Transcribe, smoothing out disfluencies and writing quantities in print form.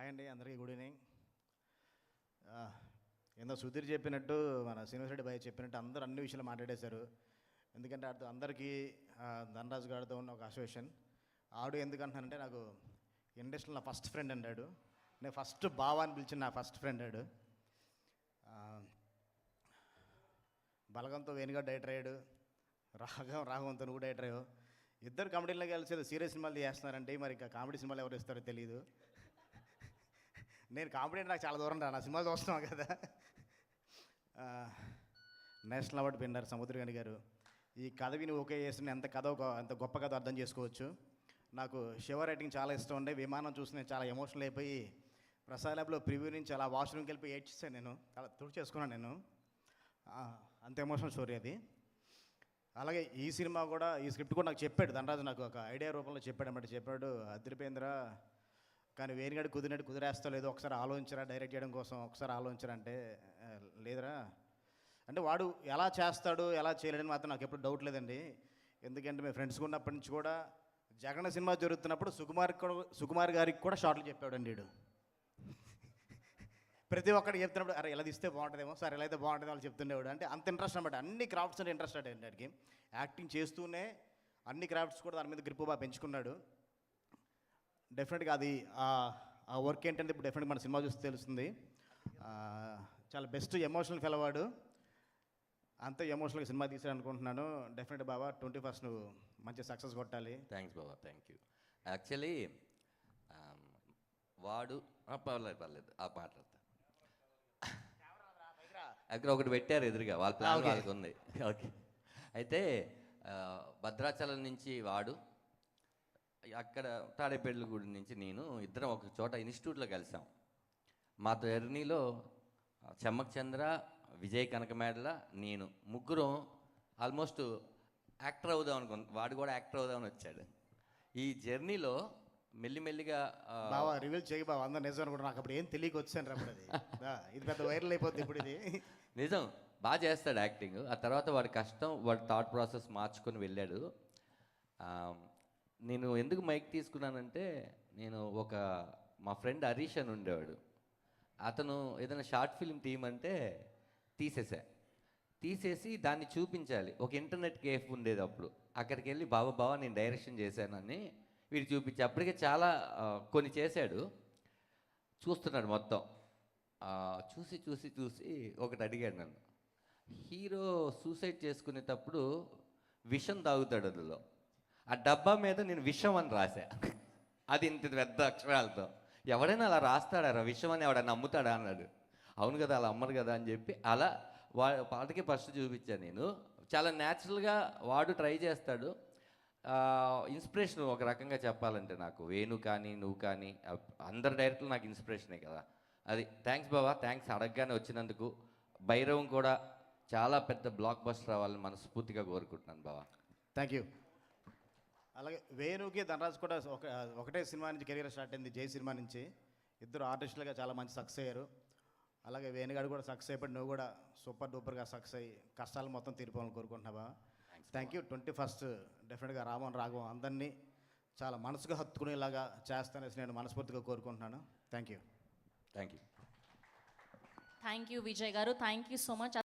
Hi అండి, అందరికీ good evening. ఏందో సుధీర్ చెప్పినట్టు, మన శ్రీనివాసరెడ్డి భయ్య చెప్పినట్టు అందరూ అన్ని విషయాలు మాట్లాడేశారు. ఎందుకంటే అందరికీ ధనరాజు గారితో ఉన్న ఒక అసోసియేషన్. ఆడు ఎందుకంటున్నానంటే, నాకు ఇండస్ట్రీలో నా ఫస్ట్ ఫ్రెండ్ అన్నాడు. నేను ఫస్ట్ బావా అని పిలిచిన నా ఫస్ట్ ఫ్రెండ్ ఆడు. బలగంతో వేణుగా డైరెక్టర్ అయ్యాడు, రాఘవంతో నువ్వు డైరెక్టర్ అయ్యావు. ఇద్దరు కామెడీలో కలిసి సీరియస్ సినిమాలు చేస్తున్నారంటే మరి ఇంకా కామెడీ సినిమాలు ఎవరు ఇస్తారో తెలియదు. నేను కామెడీ అంటే నాకు చాలా దూరం రా, నా సినిమాలు చూస్తున్నావు కదా. నేషనల్ అవార్డు విన్నర్ సముద్రగని గారు ఈ కథ విని ఓకే చేసిన ఎంత గొప్ప కథ అర్థం చేసుకోవచ్చు. నాకు శివ రైటింగ్ చాలా ఇష్టం ఉండే. విమానం చూసి నేను చాలా ఎమోషనల్ అయిపోయి ప్రసాద్ ల్యాబ్లో ప్రివ్యూ నుంచి అలా వాష్రూమ్కి వెళ్ళిపోయి ఏడ్చేసాను. నేను అలా చేసుకున్నాను. నేను అంత ఎమోషనల్ స్టోరీ అది. అలాగే ఈ సినిమా కూడా, ఈ స్క్రిప్ట్ కూడా నాకు చెప్పాడు ధనరాజు, నాకు ఒక ఐడియా రూపంలో చెప్పాడు అన్నమాట. చెప్పాడు, అదిరిపోయింద్ర, కానీ వేణుగాడు కుదిరేస్తా లేదు, ఒకసారి ఆలోచించరా డైరెక్ట్ చేయడం కోసం, ఒకసారి ఆలోచించరా అంటే, లేదురా అంటే వాడు ఎలా చేస్తాడు ఎలా చేయలేడని మాత్రం నాకు ఎప్పుడు డౌట్ లేదండి. ఎందుకంటే మేము ఫ్రెండ్స్గా ఉన్నప్పటి నుంచి కూడా జగన్ సినిమా జరుగుతున్నప్పుడు సుకుమార్ గారికి కూడా షార్ట్లు చెప్పాడండి వీడు. ప్రతి ఒక్కడికి చెప్తున్నప్పుడు అరే ఇలా తీస్తే బాగుంటుందేమో, సార్ ఎలా అయితే బాగుంటుందో వాళ్ళు చెప్తుండేవాడు. అంటే అంత ఇంట్రెస్ట్ అనమాట, అన్ని క్రాఫ్ట్స్ అంటే ఇంట్రెస్ట్ అంటే వాడికి. యాక్టింగ్ చేస్తూనే అన్ని క్రాఫ్ట్స్ కూడా దాని మీద గ్రిప్ బాగా పెంచుకున్నాడు. డెఫినెట్గా అది ఆ వర్క్ ఏంటంటే ఇప్పుడు డెఫినెట్గా మన సినిమా చూస్తే తెలుస్తుంది. చాలా బెస్ట్ ఎమోషనల్ ఫెల్ అవార్డు, అంత ఎమోషనల్గా సినిమా తీసాడు అనుకుంటున్నాను. డెఫినెట్ బాబా 21st నువ్వు మంచి సక్సెస్ కొట్టాలి. Thanks Baba, thank you. Actually వాడు పర్లేదు మాట్లాడతా. అక్కడ ఒకటి పెట్టారు ఎదురుగా, వాళ్ళ ప్లాన్ వాళ్ళకి ఉంది. ఓకే, అయితే భద్రాచలం నుంచి వాడు, అక్కడ తాడేపల్లిగూడి నుంచి నేను, ఇద్దరం ఒక చోట ఇన్స్టిట్యూట్లో కలిసాం. మా జర్నీలో చెమ్మక్ చంద్ర, విజయ్ కనకమేడల, నేను ముగ్గురం ఆల్మోస్ట్ యాక్టర్ అవుదాం అనుకున్నాం. వాడు కూడా యాక్టర్ అవుదామని వచ్చాడు. ఈ జర్నీలో మెల్లిమెల్లిగా బావా రివీల్ చేయి బావా, అందరూ నిజం అనుకుంటా. నాకు అప్పుడు ఏం తెలియక వచ్చాను అప్పుడు. అది ఇది పెద్ద వైరల్ అయిపోతుంది ఇప్పుడు. ఇది నిజం, బాగా చేస్తాడు యాక్టింగ్. ఆ తర్వాత వాడి కష్టం, వాడి థాట్ ప్రాసెస్ మార్చుకొని వెళ్ళాడు. నేను ఎందుకు మైక్ తీసుకున్నానంటే, నేను మా ఫ్రెండ్ హరీష్ అని ఉండేవాడు. అతను ఏదైనా షార్ట్ ఫిల్మ్ తీయమంటే తీసేసి దాన్ని చూపించాలి. ఒక ఇంటర్నెట్ కేఫ్ ఉండేది అప్పుడు. అక్కడికి వెళ్ళి బావా నేను డైరెక్షన్ చేశానని వీడు చూపించి, అప్పటికే చాలా కొన్ని చేశాడు. చూస్తున్నాడు మొత్తం. చూసి ఒకటి అడిగాడు నన్ను. హీరో సూసైడ్ చేసుకునేటప్పుడు విషం తాగుతాడు, అందులో ఆ డబ్బా మీద నేను విషం అని రాశా. అది ఇంత పెద్ద అక్షరాలతో. ఎవడైనా అలా రాస్తాడా విషం అని, ఎవడైనా నమ్ముతాడా అన్నాడు. అవును కదా, అలా అమ్మరు కదా అని చెప్పి అలా వాడికి ఫస్ట్ చూపించాను నేను. చాలా న్యాచురల్గా వాడు ట్రై చేస్తాడు. ఇన్స్పిరేషన్ ఒక రకంగా చెప్పాలంటే నాకు వేణు కానీ నువ్వు కానీ అందరు డైరెక్టర్లు నాకు ఇన్స్పిరేషనే కదా. అది థ్యాంక్స్ బాబా, థ్యాంక్స్ అడగగానే వచ్చినందుకు. భైరవం కూడా చాలా పెద్ద బ్లాక్ బస్టర్ అవ్వాలని మనస్ఫూర్తిగా కోరుకుంటున్నాను బాబా. Thank you. అలాగే వేణుకి ధనరాజ్ కూడా ఒకటే సినిమా నుంచి కెరీర్ స్టార్ట్ అయింది, జై సినిమా నుంచి. ఇద్దరు ఆర్టిస్టులుగా చాలా మంచి సక్సెస్ అయ్యారు. అలాగే వేణుగాడు కూడా సక్సెస్ అయిపోయి, నువ్వు కూడా సూపర్ డూపర్గా సక్సెస్ అయ్యి కష్టాలు మొత్తం తీరిపోవాలని కోరుకుంటున్నావా. Thank you. 21st డెఫినెట్గా రాఘవం అందరినీ చాలా మనసుగా హత్తుకునేలాగా చేస్తానేసి నేను మనస్ఫూర్తిగా కోరుకుంటున్నాను. Thank you. Thank you. Thank you Vijay గారు, థ్యాంక్ యూ సో మచ్.